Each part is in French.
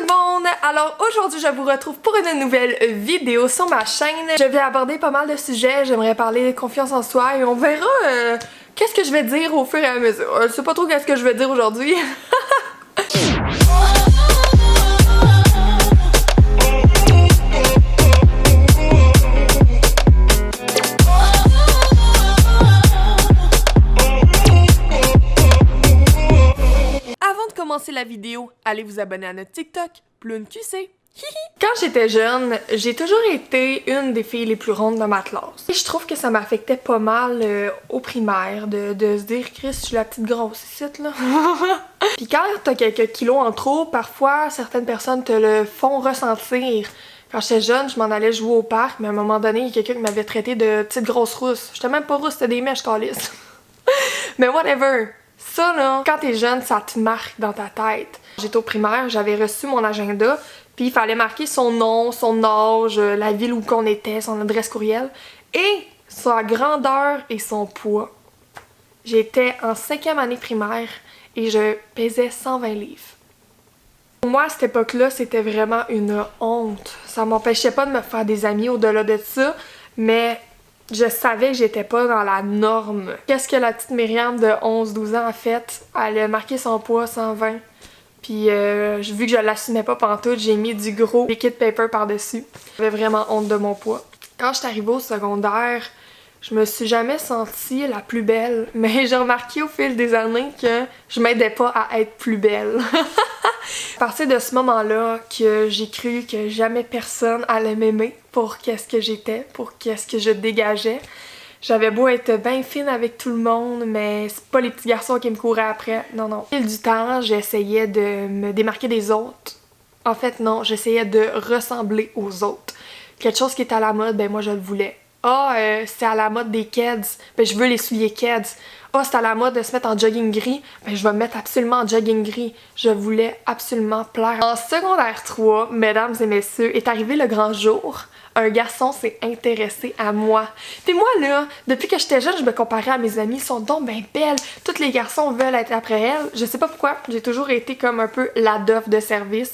le monde! Alors aujourd'hui je vous retrouve pour une nouvelle vidéo sur ma chaîne. Je vais aborder pas mal de sujets, j'aimerais parler de confiance en soi et on verra qu'est-ce que je vais dire au fur et à mesure. Je sais pas trop qu'est-ce que je vais dire aujourd'hui. Commencer la vidéo, allez vous abonner à notre TikTok, Ploune QC. Quand j'étais jeune, j'ai toujours été une des filles les plus rondes de ma classe. Et je trouve que ça m'affectait pas mal au primaire de se dire Chris, je suis la petite grosse ici là. Puis quand t'as quelques kilos en trop, parfois certaines personnes te le font ressentir. Quand j'étais jeune, je m'en allais jouer au parc, mais à un moment donné, il y a quelqu'un qui m'avait traité de petite grosse rousse. J'étais même pas rousse, c'était des mèches câlisses. Mais whatever. Ça là, quand t'es jeune, ça te marque dans ta tête. J'étais au primaire, j'avais reçu mon agenda, puis il fallait marquer son nom, son âge, la ville où qu'on était, son adresse courriel, et sa grandeur et son poids. J'étais en 5e année primaire et je pesais 120 livres. Pour moi, à cette époque-là, c'était vraiment une honte. Ça m'empêchait pas de me faire des amis au-delà de ça, mais je savais que j'étais pas dans la norme. Qu'est-ce que la petite Myriam de 11-12 ans a fait? Elle a marqué son poids 120. Puis vu que je l'assumais pas pantoute, j'ai mis du gros liquid paper par-dessus. J'avais vraiment honte de mon poids. Quand je suis arrivée au secondaire, je me suis jamais sentie la plus belle. Mais j'ai remarqué au fil des années que je m'aidais pas à être plus belle. À partir de ce moment-là que j'ai cru que jamais personne allait m'aimer pour qu'est-ce que j'étais, pour qu'est-ce que je dégageais. J'avais beau être bien fine avec tout le monde, mais c'est pas les petits garçons qui me couraient après, non, non. Au fil du temps, j'essayais de me démarquer des autres. En fait, non, j'essayais de ressembler aux autres. Quelque chose qui était à la mode, ben moi je le voulais. C'est à la mode des Keds, ben je veux les souliers Keds. C'est à la mode de se mettre en jogging gris, ben je vais me mettre absolument en jogging gris. Je voulais absolument plaire. En secondaire 3, mesdames et messieurs, est arrivé le grand jour. Un garçon s'est intéressé à moi. Puis moi là, depuis que j'étais jeune, je me comparais à mes amis, ils sont donc ben belles. Tous les garçons veulent être après elles. Je sais pas pourquoi, j'ai toujours été comme un peu la dof de service.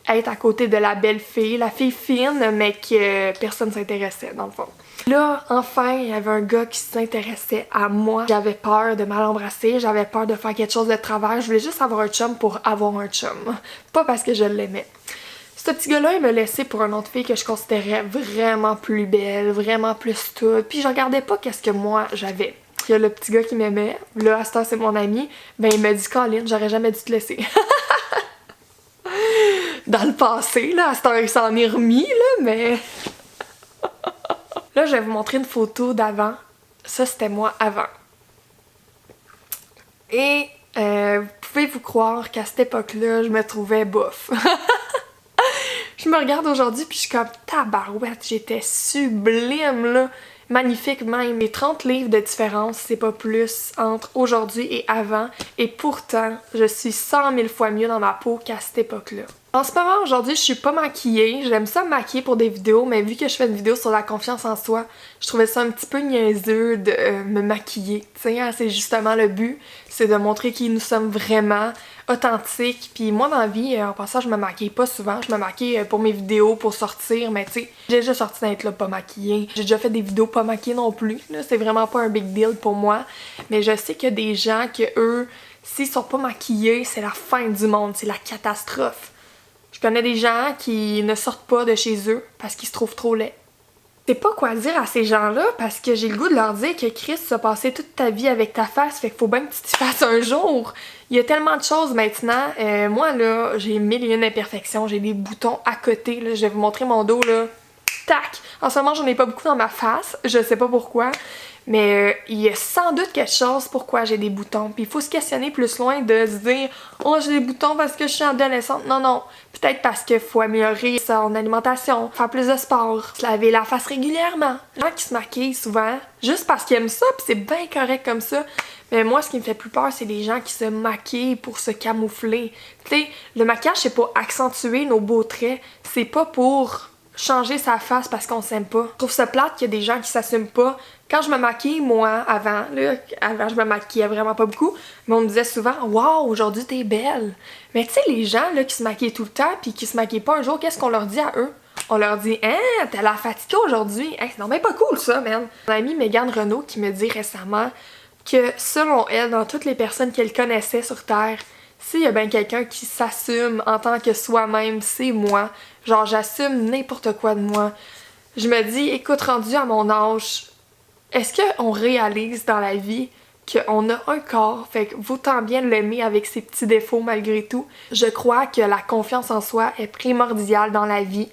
Être à côté de la belle fille, la fille fine, mais que personne s'intéressait dans le fond. Là, enfin, il y avait un gars qui s'intéressait à moi. J'avais peur de mal embrasser, j'avais peur de faire quelque chose de travers. Je voulais juste avoir un chum pour avoir un chum. Pas parce que je l'aimais. Ce petit gars-là, il me laissait pour une autre fille que je considérais vraiment plus belle, vraiment plus toute. Puis je regardais pas qu'est-ce que moi j'avais. Il y a le petit gars qui m'aimait. Là, à ce temps, c'est mon ami. Ben, il m'a dit, Colin, j'aurais jamais dû te laisser. Dans le passé, là, à ce temps, il s'en est remis, là, mais... Là, je vais vous montrer une photo d'avant. Ça, c'était moi avant. Et pouvez-vous croire qu'à cette époque-là, je me trouvais bof. Je me regarde aujourd'hui puis je suis comme tabarouette, j'étais sublime là. Magnifique même. Les 30 livres de différence, c'est pas plus entre aujourd'hui et avant. Et pourtant, je suis 100 000 fois mieux dans ma peau qu'à cette époque-là. En ce moment, aujourd'hui, je suis pas maquillée. J'aime ça me maquiller pour des vidéos, mais vu que je fais une vidéo sur la confiance en soi, je trouvais ça un petit peu niaiseux de me maquiller. Tu sais, hein, c'est justement le but, c'est de montrer qui nous sommes vraiment, authentiques. Puis moi, dans la vie, en passant, je me maquille pas souvent. Je me maquille pour mes vidéos, pour sortir, mais tu sais, j'ai déjà sorti d'être là pas maquillée. J'ai déjà fait des vidéos pas maquillées non plus. C'est vraiment pas un big deal pour moi. Mais je sais qu'il y a des gens que eux, s'ils sont pas maquillés, c'est la fin du monde, c'est la catastrophe. Je connais des gens qui ne sortent pas de chez eux parce qu'ils se trouvent trop laids. Je sais pas quoi dire à ces gens-là parce que j'ai le goût de leur dire que Chris, tu as passé toute ta vie avec ta face, fait qu'il faut bien que tu t'y fasses un jour. Il y a tellement de choses maintenant. Moi là, j'ai 1001 imperfections, j'ai des boutons à côté. Là. Je vais vous montrer mon dos là. Tac! En ce moment, j'en ai pas beaucoup dans ma face, je sais pas pourquoi. Mais il y a sans doute quelque chose pourquoi j'ai des boutons. Puis il faut se questionner plus loin de se dire « Oh, j'ai des boutons parce que je suis adolescente. » Non, non. Peut-être parce qu'il faut améliorer son alimentation, faire plus de sport, se laver la face régulièrement. Les gens qui se maquillent souvent, juste parce qu'ils aiment ça, puis c'est bien correct comme ça. Mais moi, ce qui me fait plus peur, c'est les gens qui se maquillent pour se camoufler. Tu sais, le maquillage, c'est pour accentuer nos beaux traits. C'est pas pour changer sa face parce qu'on s'aime pas. Je trouve ça plate qu'il y a des gens qui s'assument pas. Quand je me maquille, moi, avant je me maquillais vraiment pas beaucoup, mais on me disait souvent « Wow, aujourd'hui t'es belle! » Mais tu sais, les gens là, qui se maquillent tout le temps puis qui se maquillent pas un jour, qu'est-ce qu'on leur dit à eux? On leur dit « Hein, t'as l'air fatiguée aujourd'hui! Hey, » c'est non mais pas cool ça, man! Mon amie Mégane Renaud qui me dit récemment que selon elle, dans toutes les personnes qu'elle connaissait sur Terre, s'il y a bien quelqu'un qui s'assume en tant que soi-même, c'est moi. Genre, j'assume n'importe quoi de moi. Je me dis, écoute, rendu à mon âge, est-ce qu'on réalise dans la vie qu'on a un corps, fait que vaut tant bien l'aimer avec ses petits défauts malgré tout. Je crois que la confiance en soi est primordiale dans la vie.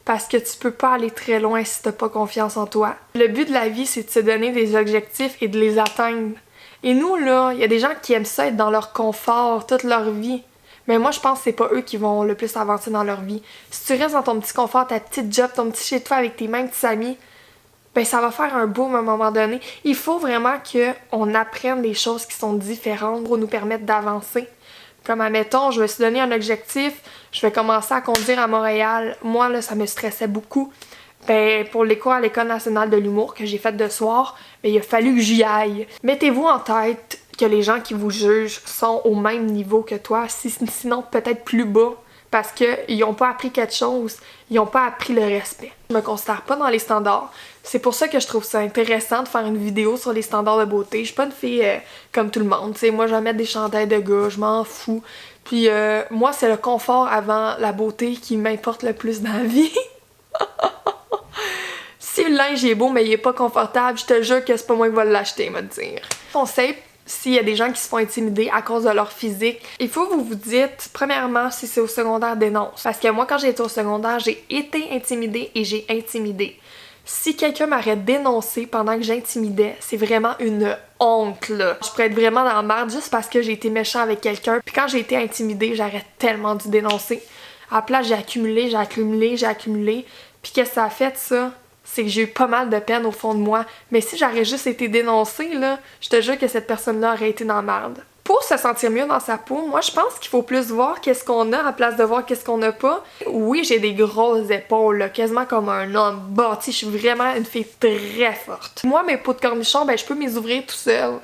Parce que tu peux pas aller très loin si t'as pas confiance en toi. Le but de la vie, c'est de se donner des objectifs et de les atteindre. Et nous, là, il y a des gens qui aiment ça être dans leur confort toute leur vie. Mais moi, je pense que c'est pas eux qui vont le plus avancer dans leur vie. Si tu restes dans ton petit confort, ta petite job, ton petit chez-toi avec tes mêmes petits amis, ben ça va faire un boom à un moment donné. Il faut vraiment qu'on apprenne des choses qui sont différentes pour nous permettre d'avancer. Comme admettons, je me suis donné un objectif, je vais commencer à conduire à Montréal. Moi, là, ça me stressait beaucoup. Ben, pour les cours à l'École nationale de l'humour que j'ai fait de soir, ben, il a fallu que j'y aille. Mettez-vous en tête que les gens qui vous jugent sont au même niveau que toi, sinon peut-être plus bas, parce qu'ils n'ont pas appris quelque chose, ils n'ont pas appris le respect. Je me considère pas dans les standards. C'est pour ça que je trouve ça intéressant de faire une vidéo sur les standards de beauté. Je suis pas une fille comme tout le monde, t'sais. Moi, je vais mettre des chandails de gars, je m'en fous. Puis moi, c'est le confort avant la beauté qui m'importe le plus dans la vie. Si le linge est beau mais il est pas confortable, je te jure que c'est pas moi qui vais l'acheter, me dire. Conseil, s'il y a des gens qui se font intimider à cause de leur physique, il faut que vous vous dites, premièrement, si c'est au secondaire, dénonce. Parce que moi, quand j'étais au secondaire, j'ai été intimidée et j'ai intimidé. Si quelqu'un m'aurait dénoncé pendant que j'intimidais, c'est vraiment une honte, là. Je pourrais être vraiment dans la merde juste parce que j'ai été méchant avec quelqu'un. Puis quand j'ai été intimidée, j'aurais tellement dû dénoncer. À la place, j'ai accumulé. Puis qu'est-ce que ça a fait, ça? C'est que j'ai eu pas mal de peine au fond de moi. Mais si j'aurais juste été dénoncée, là, je te jure que cette personne-là aurait été dans la merde. Pour se sentir mieux dans sa peau, moi je pense qu'il faut plus voir qu'est-ce qu'on a à la place de voir qu'est-ce qu'on n'a pas. Oui, j'ai des grosses épaules, là, quasiment comme un homme bâti. Je suis vraiment une fille très forte. Moi, mes peaux de cornichon, ben je peux m'y ouvrir tout seul.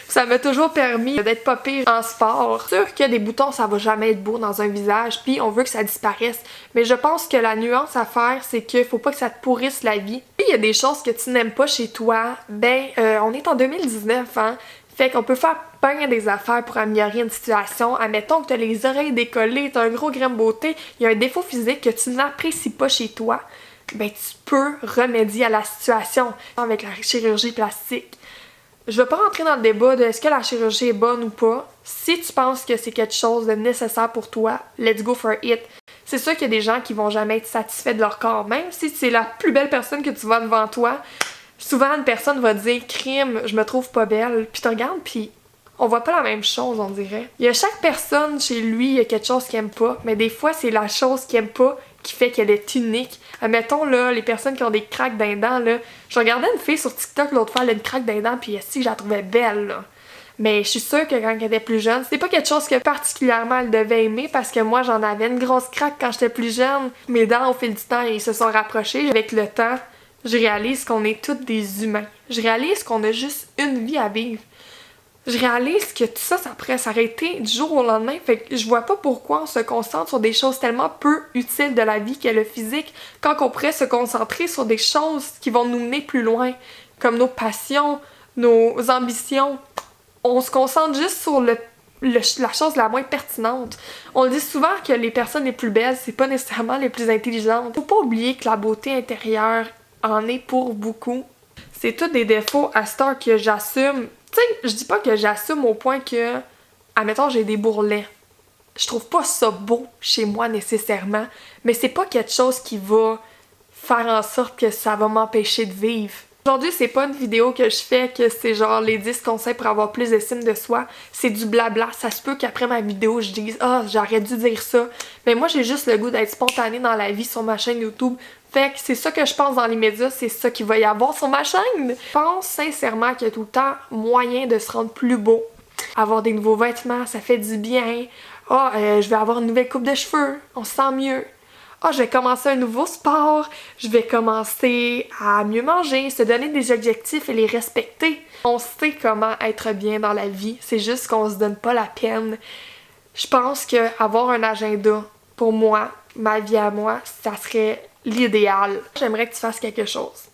Ça m'a toujours permis d'être pas pire en sport. C'est sûr que des boutons, ça va jamais être beau dans un visage, puis on veut que ça disparaisse. Mais je pense que la nuance à faire, c'est qu'il faut pas que ça te pourrisse la vie. Puis il y a des choses que tu n'aimes pas chez toi, ben on est en 2019, hein. Fait qu'on peut faire bien des affaires pour améliorer une situation. Admettons que t'as les oreilles décollées, t'as un gros grain de beauté, il y a un défaut physique que tu n'apprécies pas chez toi, ben tu peux remédier à la situation avec la chirurgie plastique. Je vais pas rentrer dans le débat de est-ce que la chirurgie est bonne ou pas. Si tu penses que c'est quelque chose de nécessaire pour toi, let's go for it. C'est sûr qu'il y a des gens qui vont jamais être satisfaits de leur corps, même si c'est la plus belle personne que tu vois devant toi. Souvent, une personne va dire « Crime, je me trouve pas belle », puis tu regardes, puis on voit pas la même chose, on dirait. Il y a chaque personne chez lui, il y a quelque chose qu'il aime pas, mais des fois, c'est la chose qu'il aime pas qui fait qu'elle est unique. Admettons, là, les personnes qui ont des craques d'un dent, là, je regardais une fille sur TikTok l'autre fois, elle a une craque d'un dent, puis si je la trouvais belle, là. Mais je suis sûre que quand elle était plus jeune, c'était pas quelque chose que particulièrement elle devait aimer parce que moi, j'en avais une grosse craque quand j'étais plus jeune. Mes dents, au fil du temps, ils se sont rapprochés. Avec le temps, je réalise qu'on est tous des humains. Je réalise qu'on a juste une vie à vivre. Je réalise que tout ça, ça pourrait s'arrêter du jour au lendemain. Fait que je vois pas pourquoi on se concentre sur des choses tellement peu utiles de la vie qu'est le physique, quand on pourrait se concentrer sur des choses qui vont nous mener plus loin, comme nos passions, nos ambitions. On se concentre juste sur la chose la moins pertinente. On dit souvent que les personnes les plus belles, c'est pas nécessairement les plus intelligentes. Faut pas oublier que la beauté intérieure en est pour beaucoup. C'est tous des défauts à cette heure que j'assume. Tu sais, je dis pas que j'assume au point que, admettons, j'ai des bourrelets. Je trouve pas ça beau chez moi nécessairement, mais c'est pas quelque chose qui va faire en sorte que ça va m'empêcher de vivre. Aujourd'hui, c'est pas une vidéo que je fais que c'est genre les 10 conseils pour avoir plus d'estime de soi. C'est du blabla. Ça se peut qu'après ma vidéo, je dise « Ah, j'aurais dû dire ça ». Mais moi, j'ai juste le goût d'être spontanée dans la vie sur ma chaîne YouTube. Fait que c'est ça que je pense dans les médias, c'est ça qu'il va y avoir sur ma chaîne. Je pense sincèrement qu'il y a tout le temps moyen de se rendre plus beau. Avoir des nouveaux vêtements, ça fait du bien. Ah, je vais avoir une nouvelle coupe de cheveux, on se sent mieux. ah, je vais commencer un nouveau sport, je vais commencer à mieux manger, se donner des objectifs et les respecter. On sait comment être bien dans la vie, c'est juste qu'on se donne pas la peine. Je pense que avoir un agenda, pour moi, ma vie à moi, ça serait l'idéal. J'aimerais que tu fasses quelque chose.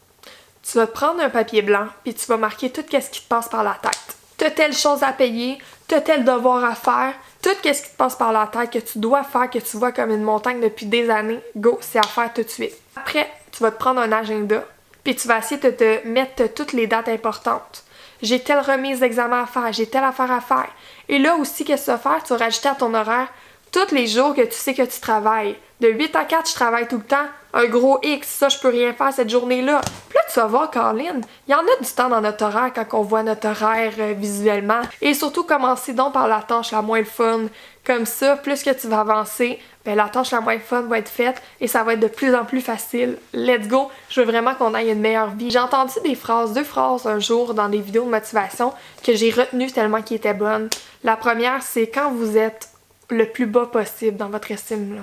Tu vas te prendre un papier blanc, puis tu vas marquer tout ce qui te passe par la tête. T'as telle chose à payer, t'as tel devoir à faire, tout ce qui te passe par la tête, que tu dois faire, que tu vois comme une montagne depuis des années, go, c'est à faire tout de suite. Après, tu vas te prendre un agenda, puis tu vas essayer de te mettre toutes les dates importantes. J'ai telle remise d'examen à faire, j'ai telle affaire à faire. Et là aussi, qu'est-ce que tu vas faire? Tu vas rajouter à ton horaire tous les jours que tu sais que tu travailles. De 8 à 4, je travaille tout le temps. Un gros X, ça, je peux rien faire cette journée-là. Puis là, tu vas voir, Caroline, il y en a du temps dans notre horaire quand on voit notre horaire visuellement. Et surtout, commencer donc par la tâche la moins fun. Comme ça, plus que tu vas avancer, ben, la tâche la moins fun va être faite et ça va être de plus en plus facile. Let's go! Je veux vraiment qu'on aille une meilleure vie. J'ai entendu deux phrases un jour dans des vidéos de motivation que j'ai retenues tellement qu'elles étaient bonnes. La première, c'est quand vous êtes le plus bas possible dans votre estime, là,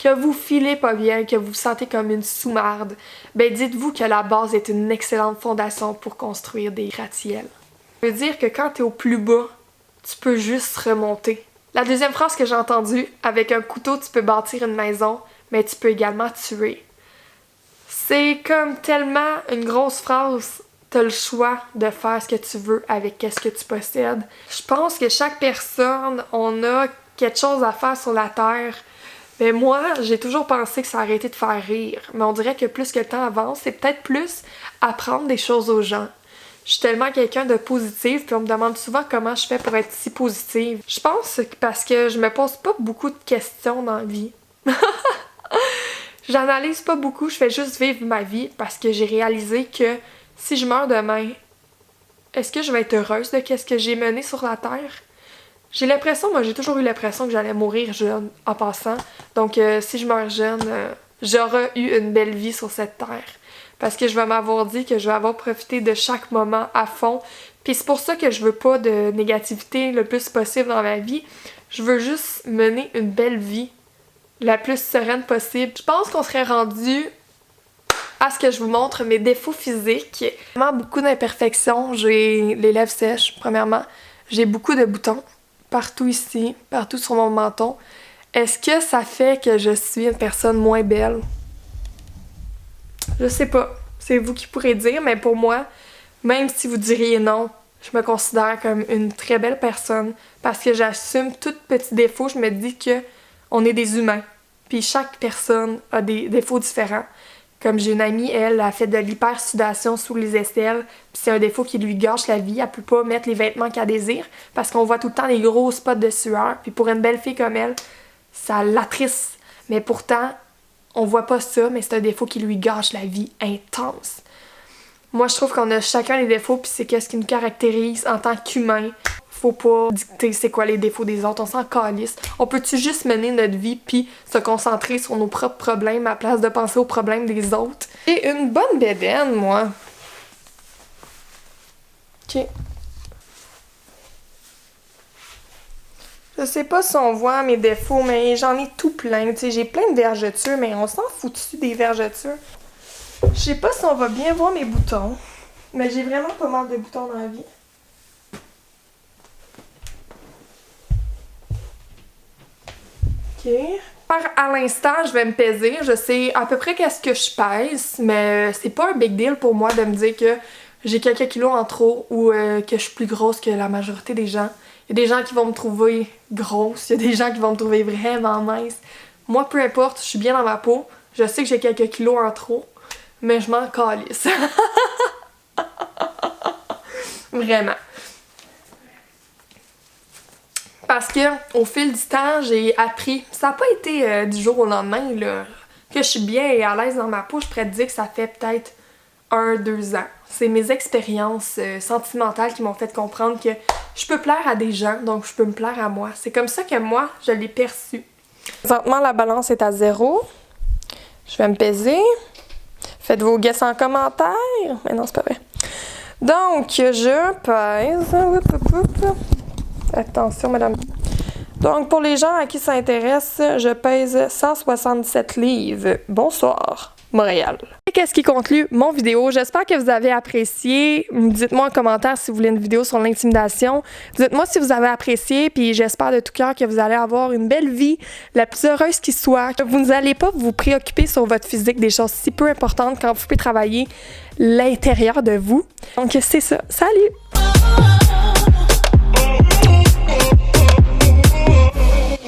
que vous filez pas bien, que vous vous sentez comme une sous-marde, ben dites-vous que la base est une excellente fondation pour construire des gratte-ciels. Ça veut dire que quand t'es au plus bas, tu peux juste remonter. La deuxième phrase que j'ai entendue, avec un couteau tu peux bâtir une maison, mais tu peux également tuer. C'est comme tellement une grosse phrase. T'as le choix de faire ce que tu veux avec ce que tu possèdes. Je pense que chaque personne, on a quelque chose à faire sur la Terre. Mais moi, j'ai toujours pensé que ça arrêtait de faire rire. Mais on dirait que plus que le temps avance, c'est peut-être plus apprendre des choses aux gens. Je suis tellement quelqu'un de positive, puis on me demande souvent comment je fais pour être si positive. Je pense que parce que je me pose pas beaucoup de questions dans la vie. J'analyse pas beaucoup, je fais juste vivre ma vie parce que j'ai réalisé que si je meurs demain, est-ce que je vais être heureuse de ce que j'ai mené sur la Terre? J'ai l'impression, moi j'ai toujours eu l'impression que j'allais mourir jeune en passant. Donc si je meurs jeune, j'aurai eu une belle vie sur cette terre. Parce que je vais m'avoir dit que je vais avoir profité de chaque moment à fond. Puis c'est pour ça que je veux pas de négativité le plus possible dans ma vie. Je veux juste mener une belle vie, la plus sereine possible. Je pense qu'on serait rendu à ce que je vous montre mes défauts physiques. Vraiment beaucoup d'imperfections. J'ai les lèvres sèches, premièrement. J'ai beaucoup de boutons. Partout ici, partout sur mon menton. Est-ce que ça fait que je suis une personne moins belle? Je sais pas. C'est vous qui pourrez dire, mais pour moi, même si vous diriez non, je me considère comme une très belle personne parce que j'assume tout petit défaut. Je me dis que on est des humains. Puis chaque personne a des défauts différents. Comme j'ai une amie, elle a fait de l'hypersudation sous les aisselles, puis c'est un défaut qui lui gâche la vie. Elle peut pas mettre les vêtements qu'elle désire parce qu'on voit tout le temps les gros spots de sueur. Puis pour une belle fille comme elle, ça l'attriste. Mais pourtant, on voit pas ça, mais c'est un défaut qui lui gâche la vie intense. Moi, je trouve qu'on a chacun les défauts, puis c'est ce qui nous caractérise en tant qu'humain. Faut pas dicter c'est quoi les défauts des autres, on s'en calisse. On peut-tu juste mener notre vie puis se concentrer sur nos propres problèmes à la place de penser aux problèmes des autres? J'ai une bonne bédaine, moi. Ok. Je sais pas si on voit mes défauts, mais j'en ai tout plein. Tu sais, j'ai plein de vergetures, mais on s'en fout-tu des vergetures? Je sais pas si on va bien voir mes boutons, mais j'ai vraiment pas mal de boutons dans la vie. Ok. À l'instant, je vais me peser. Je sais à peu près qu'est-ce que je pèse, mais c'est pas un big deal pour moi de me dire que j'ai quelques kilos en trop ou que je suis plus grosse que la majorité des gens. Il y a des gens qui vont me trouver grosse, il y a des gens qui vont me trouver vraiment mince. Moi, peu importe, je suis bien dans ma peau. Je sais que j'ai quelques kilos en trop, mais je m'en calisse. Vraiment. Parce que au fil du temps, j'ai appris. Ça n'a pas été du jour au lendemain là, que je suis bien et à l'aise dans ma peau. Je pourrais te dire que ça fait peut-être 1-2 ans. C'est mes expériences sentimentales qui m'ont fait comprendre que je peux plaire à des gens, donc je peux me plaire à moi. C'est comme ça que moi, je l'ai perçu. Présentement, la balance est à 0. Je vais me peser. Faites vos guesses en commentaire. Mais non, c'est pas vrai. Donc, je pèse. Attention, madame. Donc, pour les gens à qui ça intéresse, je pèse 167 livres. Bonsoir, Montréal. Et qu'est-ce qui conclut mon vidéo? J'espère que vous avez apprécié. Dites-moi en commentaire si vous voulez une vidéo sur l'intimidation. Dites-moi si vous avez apprécié, puis j'espère de tout cœur que vous allez avoir une belle vie, la plus heureuse qui soit, que vous n'allez pas vous préoccuper sur votre physique, des choses si peu importantes quand vous pouvez travailler l'intérieur de vous. Donc, c'est ça. Salut!